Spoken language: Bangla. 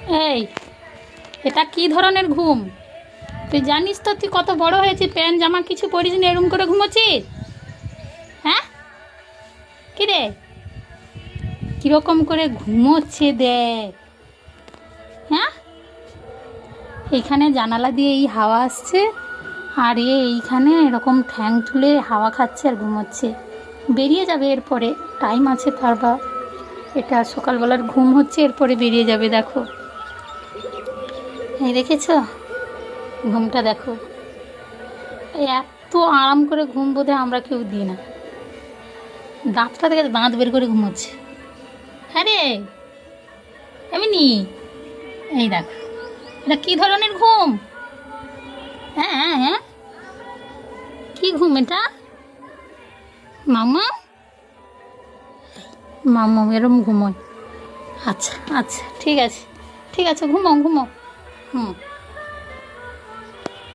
এই, এটা কি ধরনের ঘুম? তুই জানিস তো তুই কত বড় হয়েছিস, প্যান্ট জামা কিছু পরিস নি, এরম করে ঘুমোচ্ছিস? হ্যাঁ, কি রে, কীরকম করে ঘুমোচ্ছে দেখ। হ্যাঁ, এইখানে জানালা দিয়ে এই হাওয়া আসছে, আর এইখানে এরকম ঠ্যাং তুলে হাওয়া খাচ্ছে আর ঘুমোচ্ছে। বেরিয়ে যাবে এরপরে, টাইম আছে পারবা। এটা সকালবেলার ঘুম হচ্ছে, এরপরে বেরিয়ে যাবে। দেখো, এই দেখেছ ঘুমটা, দেখো। এত আরাম করে ঘুম বোধহয় আমরা কেউ দিই না। দাঁতটা থেকে দাঁত বের করে ঘুমোচ্ছে। হ্যাঁ রে, এমনি। এই দেখো, এটা কী ধরনের ঘুম? হ্যাঁ হ্যাঁ হ্যাঁ, কী ঘুম এটা? মামা, মামা এরম ঘুমোয়? আচ্ছা আচ্ছা, ঠিক আছে ঠিক আছে, ঘুমাও ঘুমাও। হুম।